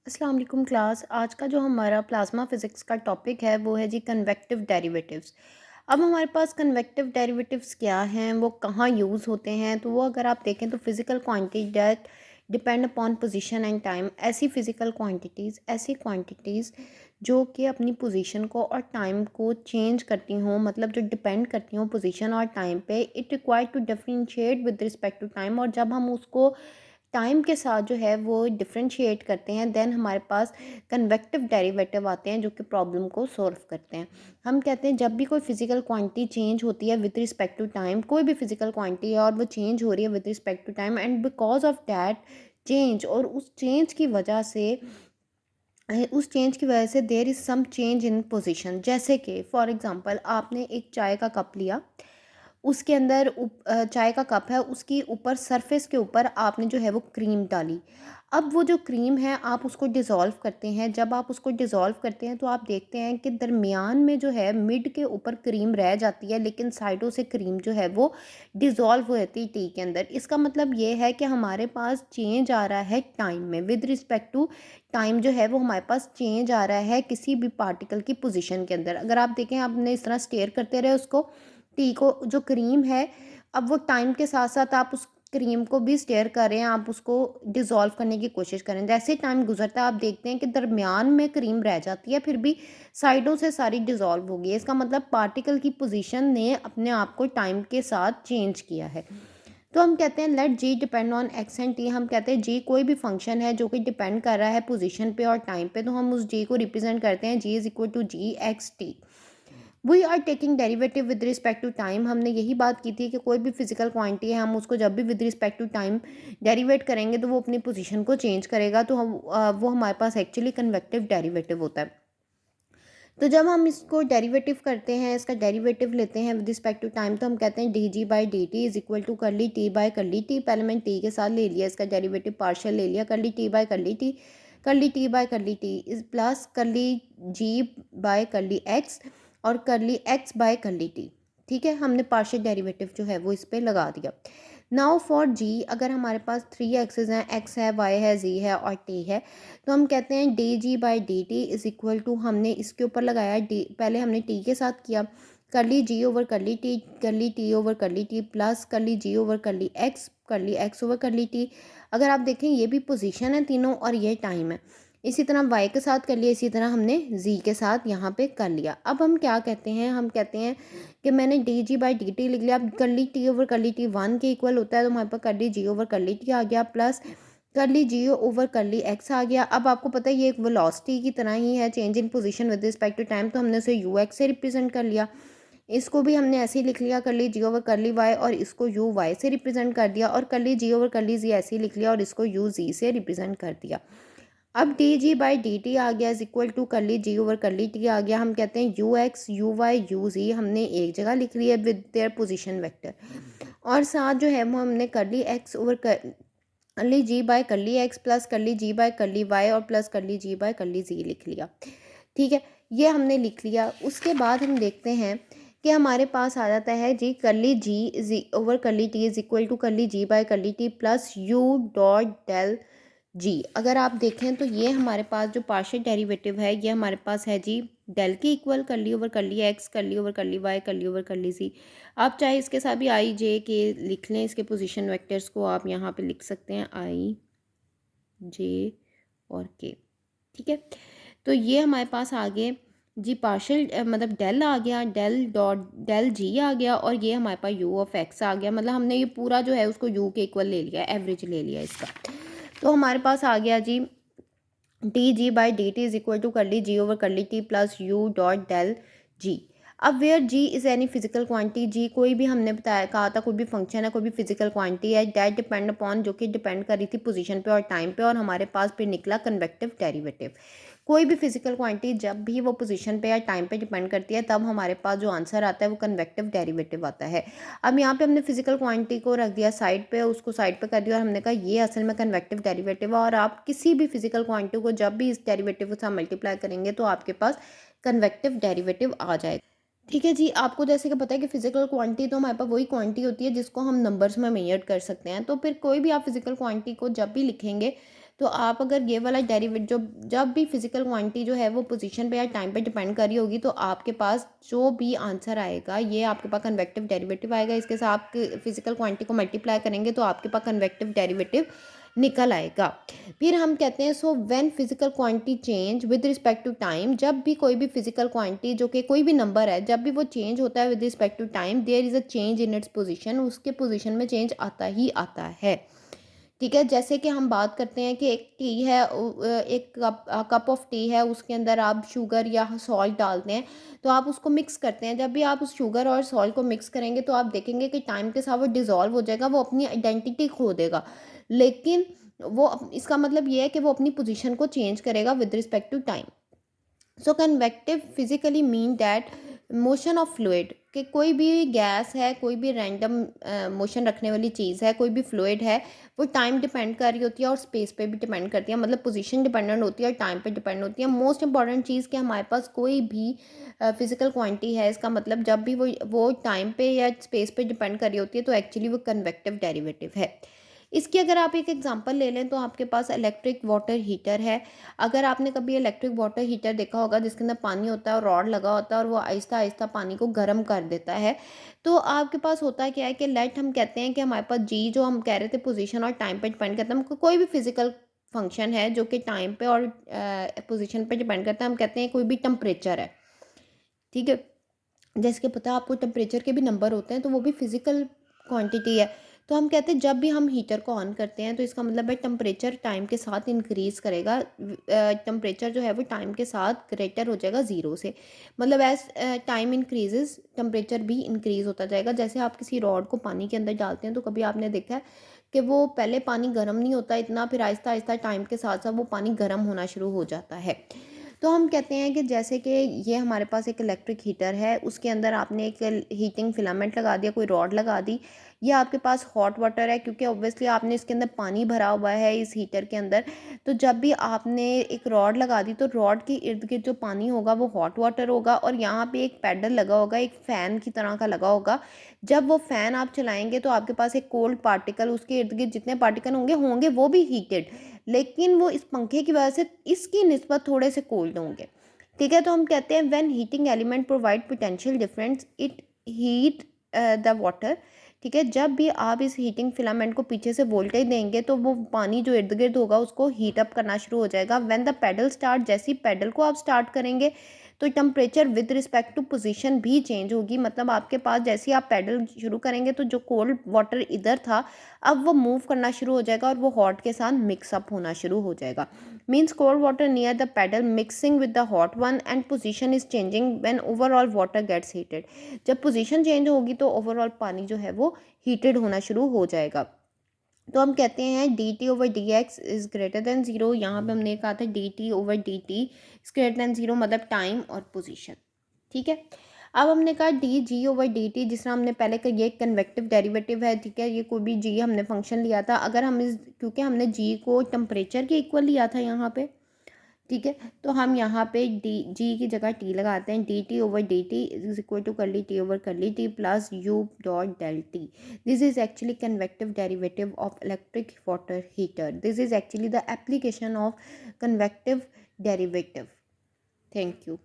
अस्सलाम वालेकुम क्लास। आज का जो हमारा प्लाज्मा फिज़िक्स का टॉपिक है वो है जी कन्वेक्टिव डेरिवेटिव्स। अब हमारे पास कन्वेक्टिव डेरिवेटिव्स क्या हैं, वो कहाँ यूज़ होते हैं, तो वो अगर आप देखें तो physical quantity that depend upon position and time. ऐसी फ़िज़िकल क्वांटिटीज़, ऐसी क्वांटिटीज़ जो कि अपनी पोजीशन को और टाइम को चेंज करती हों, मतलब जो डिपेंड करती हों पोजीशन और टाइम पे। It required to differentiate with respect to time, और जब हम उसको टाइम के साथ जो है वो डिफरेंशिएट करते हैं देन हमारे पास कन्वेक्टिव डेरिवेटिव आते हैं जो कि प्रॉब्लम को सॉल्व करते हैं। हम कहते हैं जब भी कोई फिजिकल क्वांटिटी चेंज होती है विद रिस्पेक्ट टू टाइम, कोई भी फिजिकल क्वांटिटी है और वो चेंज हो रही है with respect to time, and because of that change, और उस चेंज की वजह से there is some change in position. जैसे कि फॉर एग्जांपल आपने एक चाय का कप लिया, उसके अंदर चाय का कप है, उसकी ऊपर सरफेस के ऊपर आपने जो है वो क्रीम डाली। अब वो जो क्रीम है आप उसको डिज़ोल्व करते हैं। जब आप उसको डिज़ोल्व करते हैं तो आप देखते हैं कि दरमियान में जो है मिड के ऊपर क्रीम रह जाती है, लेकिन साइडों से क्रीम जो है वो डिज़ोल्व हो जाती है टी के अंदर। इसका मतलब ये है कि हमारे पास चेंज आ रहा है टाइम में, विद रिस्पेक्ट टू टाइम जो है वो हमारे पास चेंज आ रहा है किसी भी पार्टिकल की पोजीशन के अंदर। अगर आप देखें, आपने इस तरह स्टेयर करते रहे उसको, टी को, जो क्रीम है, अब वो टाइम के साथ साथ आप उस क्रीम को भी स्टेयर कर रहे हैं, आप उसको डिज़ोल्व करने की कोशिश करें। जैसे टाइम गुजरता है आप देखते हैं कि दरमियान में क्रीम रह जाती है, फिर भी साइडों से सारी डिज़ोल्व हो गई है। इसका मतलब पार्टिकल की पोजीशन ने अपने आप को टाइम के साथ चेंज किया है। तो हम कहते हैं let g depend on x and t. हम कहते हैं जी कोई भी फंक्शन है जो कि डिपेंड कर रहा है पोजीशन पे और टाइम पे, तो हम उस जी को रिप्रेजेंट करते हैं G is equal to G X T. We are taking derivative with respect to time. हमने यही बात की थी कि कोई भी फिजिकल क्वांटिटी है, हम उसको जब भी with respect to time derivate करेंगे तो वो अपनी पोजीशन को चेंज करेगा, तो वो हमारे पास एक्चुअली कन्वेक्टिव डेरिवेटिव होता है। तो जब हम इसको डेरिवेटिव करते हैं, इसका डेरिवेटिव लेते हैं विद रिस्पेक्ट टू टाइम, तो हम कहते हैं d ji by D T is equal to curly t by curly t. पहले मैंने टी के साथ ले लिया, इसका डेरिवेटिव पार्शियल ले लिया, curly t by curly t, curly t by curly t is plus curly g bye करली एक्स और करली एक्स बाय करली टी। ठीक है, हमने पार्शियल डेरिवेटिव जो है वो इस पर लगा दिया। नाउ फॉर जी, अगर हमारे पास थ्री एक्सेस हैं, एक्स है, वाई है, जी है और टी है, तो हम कहते हैं d ji by D t is equal to, हमने इसके ऊपर लगाया डी, पहले हमने टी के साथ किया, कर ली G over curly T over curly T plus कर ली जी ओवर कर ली x over curly T. अगर आप देखें ये भी पोजीशन है तीनों और ये टाइम है। इसी तरह वाई के साथ कर लिया, इसी तरह हमने जी के साथ यहाँ पे कर लिया। अब हम क्या कहते हैं, हम कहते हैं कि मैंने D G by D T लिख लिया। अब कर ली T over curly T one के इक्वल होता है, तो हमारे पास कर ली G over curly T आ गया, प्लस कर ली जी ओवर कर ली एक्स आ गया। अब आपको पता है ये एक वेलोसिटी की तरह ही है, change in position with respect to time, तो हमने उसे यू एक्स से रिप्रेजेंट कर लिया। इसको भी हमने ऐसे ही लिख लिया, कर ली जी ओवर कर ली वाई, और इसको यू वाई से रिप्रेजेंट कर दिया, और कर ली जी ओवर कर ली जी ऐसे ही लिख लिया और इसको यू जी से रिप्रेजेंट कर दिया। अब D ji by D T आ गया is equal to curly G over curly T आ गया। हम कहते हैं U X U Y U G हमने एक जगह लिख लिया विद देयर पोजीशन वेक्टर, और साथ जो है वो हमने कर ली x over curly G by कर ली एक्स प्लस कर ली जी बाय कर ली वाई और प्लस कर ली जी बाय कर ली जी लिख लिया। ठीक है, ये हमने लिख लिया। उसके बाद हम देखते हैं कि हमारे पास आ जाता है जी कर ली G over curly T is equal to curly G by curly T plus U dot del G. अगर आप देखें तो ये हमारे पास जो पार्शियल डेरिवेटिव है ये हमारे पास है जी डेल के इक्वल कर ली ओवर कर ली एक्स कर ली ओवर कर ली वाई कर ली ओवर कर ली जी। आप चाहे इसके साथ भी आई जे के लिख लें, इसके पोजीशन वेक्टर्स को आप यहाँ पे लिख सकते हैं आई जे और के। ठीक है, तो ये हमारे पास आगे जी पार्शियल मतलब डेल आ गया, डेल डॉट डेल जी आ गया, और ये हमारे पास यू ऑफ एक्स आ गया। मतलब हमने ये पूरा जो है उसको यू के इक्वल ले लिया, एवरेज ले लिया इसका। तो हमारे पास आ गया G D ji by D T is equal to curly G over curly T plus U dot del G. अब where G is any physical quantity, G कोई भी हमने बताया कहा था कोई भी फंक्शन है, कोई भी फिजिकल क्वांटिटी है दैट डिपेंड अपॉन, जो कि डिपेंड कर रही थी पोजीशन पे और टाइम पे, और हमारे पास फिर निकला कन्वेक्टिव डेरिवेटिव। कोई भी फिजिकल क्वांटिटी जब भी वो पोजीशन पे या टाइम पे डिपेंड करती है तब हमारे पास जो आंसर आता है वो कन्वेक्टिव डेरिवेटिव आता है। अब यहाँ पे हमने फिजिकल क्वांटिटी को रख दिया साइड पे, उसको साइड पे कर दिया और हमने कहा ये असल में कन्वेक्टिव डेरिवेटिव है, और आप किसी भी फिजिकल क्वांटिटी को जब भी इस डेरिवेटिव के साथ मल्टीप्लाई करेंगे तो आपके पास कन्वेक्टिव डेरिवेटिव आ जाएगा। ठीक है जी, आपको जैसे कि पता है कि फिजिकल क्वांटिटी तो हमारे पास वही क्वांटिटी होती है जिसको हम नंबर्स में मेजर कर सकते हैं। तो फिर कोई भी आप फिजिकल क्वांटिटी को जब भी लिखेंगे तो आप अगर ये वाला डेरिवेट जो जब भी फिजिकल क्वांटिटी जो है वो पोजीशन पे या टाइम पे डिपेंड कर रही होगी, तो आपके पास जो भी आंसर आएगा ये आपके पास कन्वेक्टिव डेरिवेटिव आएगा। इसके साथ आप फिजिकल क्वांटिटी को मल्टीप्लाई करेंगे तो आपके पास कन्वेक्टिव डेरिवेटिव निकल आएगा। फिर हम कहते हैं so when physical quantity change with respect to time, जब भी कोई भी फिजिकल क्वांटिटी जो कि कोई भी नंबर है, जब भी वो चेंज होता है with respect to time, there is a change in its position, उसके पोजीशन में चेंज आता ही आता है। ठीक है, जैसे कि हम बात करते हैं कि एक टी है, एक कप ऑफ टी है, उसके अंदर आप शुगर या सॉल्ट डालते हैं, तो आप उसको मिक्स करते हैं। जब भी आप उस शुगर और सॉल्ट को मिक्स करेंगे तो आप देखेंगे कि टाइम के साथ वो डिज़ोल्व हो जाएगा, वो अपनी आइडेंटिटी खो देगा। लेकिन इसका मतलब ये है कि वो अपनी पोजीशन को चेंज करेगा with respect to time. So convective physically mean that motion of fluid, कि कोई भी गैस है, कोई भी रैंडम मोशन रखने वाली चीज़ है, कोई भी फ्लूइड है, वो टाइम डिपेंड कर रही होती है और स्पेस पे भी डिपेंड करती है, मतलब पोजीशन डिपेंडेंट होती है और टाइम पे डिपेंड होती है। मोस्ट इंपॉर्टेंट चीज़ कि हमारे पास कोई भी फिजिकल क्वांटिटी है, इसका मतलब जब भी वो टाइम पे या स्पेस पे डिपेंड कर रही होती है तो एक्चुअली वो कन्वेक्टिव डेरिवेटिव है। इसकी अगर आप एक एग्जांपल ले लें तो आपके पास इलेक्ट्रिक वाटर हीटर है। अगर आपने कभी इलेक्ट्रिक वाटर हीटर देखा होगा जिसके अंदर पानी होता है और रॉड लगा होता है और वो आहिस्ता आहिस्ता पानी को गर्म कर देता है, तो आपके पास होता क्या है कि लेट हम कहते हैं कि हमारे पास जी जो हम कह रहे थे पोजीशन और टाइम पे डिपेंड करता है, हम कोई भी फिजिकल फंक्शन है जो कि टाइम पे और पोजीशन पे डिपेंड करता है, हम कहते हैं कोई भी टेम्परेचर है। ठीक है, जैसे कि पता है आपको टेम्परेचर के भी नंबर होते हैं, तो वो भी फिजिकल क्वांटिटी है। तो हम कहते हैं जब भी हम हीटर को ऑन करते हैं तो इसका मतलब है टेम्परेचर टाइम के साथ इंक्रीज़ करेगा। टेम्परेचर जो है वो टाइम के साथ ग्रेटर हो जाएगा ज़ीरो से, मतलब एज टाइम इंक्रीजेज टेम्परेचर भी इंक्रीज़ होता जाएगा। जैसे आप किसी रॉड को पानी के अंदर डालते हैं तो कभी आपने देखा है कि वो पहले पानी गर्म नहीं होता इतना, फिर आहिस्ता आहिस्ता टाइम के साथ साथ वो पानी गर्म होना शुरू हो जाता है। तो हम कहते हैं कि जैसे कि ये हमारे पास एक इलेक्ट्रिक हीटर है, उसके अंदर आपने एक हीटिंग फिलामेंट लगा दिया, कोई रॉड लगा दी, ये आपके पास हॉट वाटर है क्योंकि ऑब्वियसली आपने इसके अंदर पानी भरा हुआ है इस हीटर के अंदर। तो जब भी आपने एक रॉड लगा दी तो रॉड के इर्द गिर्द जो पानी होगा वो हॉट वाटर होगा और यहाँ पे एक पैडल लगा होगा, एक फ़ैन की तरह का लगा होगा। जब वो फ़ैन आप चलाएंगे तो आपके पास एक कोल्ड पार्टिकल, उसके इर्द गिर्द जितने पार्टिकल होंगे होंगे वो भी हीटेड, लेकिन वो इस पंखे की वजह से इसकी निस्बत थोड़े से कोल्ड होंगे। ठीक है, तो हम कहते हैं when heating element provide potential difference it heat the water. ठीक है, जब भी आप इस हीटिंग फिलामेंट को पीछे से वोल्टेज देंगे तो वो पानी जो इर्द गिर्द होगा उसको हीट अप करना शुरू हो जाएगा। व्हेन द पेडल स्टार्ट, जैसे ही पेडल को आप स्टार्ट करेंगे तो temperature with respect to position भी चेंज होगी, मतलब आपके पास जैसे ही आप पेडल शुरू करेंगे तो जो कोल्ड वाटर इधर था अब वो मूव करना शुरू हो जाएगा और वो हॉट के साथ मिक्सअप होना शुरू हो जाएगा। Means cold water near the paddle mixing with the hot one and position is changing when overall water gets heated. जब पोजीशन चेंज होगी तो ओवरऑल पानी जो है वो हीटेड होना शुरू हो जाएगा। तो हम कहते हैं D T over D x is greater than zero. यहाँ पे हमने कहा था D T over D t is greater than zero, मतलब टाइम और पोजीशन। ठीक है, अब हमने कहा D G over D T, जिस तरह हमने पहले कहा ये कन्वेक्टिव डेरिवेटिव है। ठीक है, ये कोई भी जी हमने फंक्शन लिया था, अगर हम इस क्योंकि हमने जी को टेम्परेचर के इक्वल लिया था यहाँ पे। ठीक है, तो हम यहाँ पे डी जी की जगह टी लगाते हैं। D T over D T is equal to curly T over curly T plus U dot del T. This is actually convective derivative of electric water heater. This is actually the application of convective derivative. Thank you.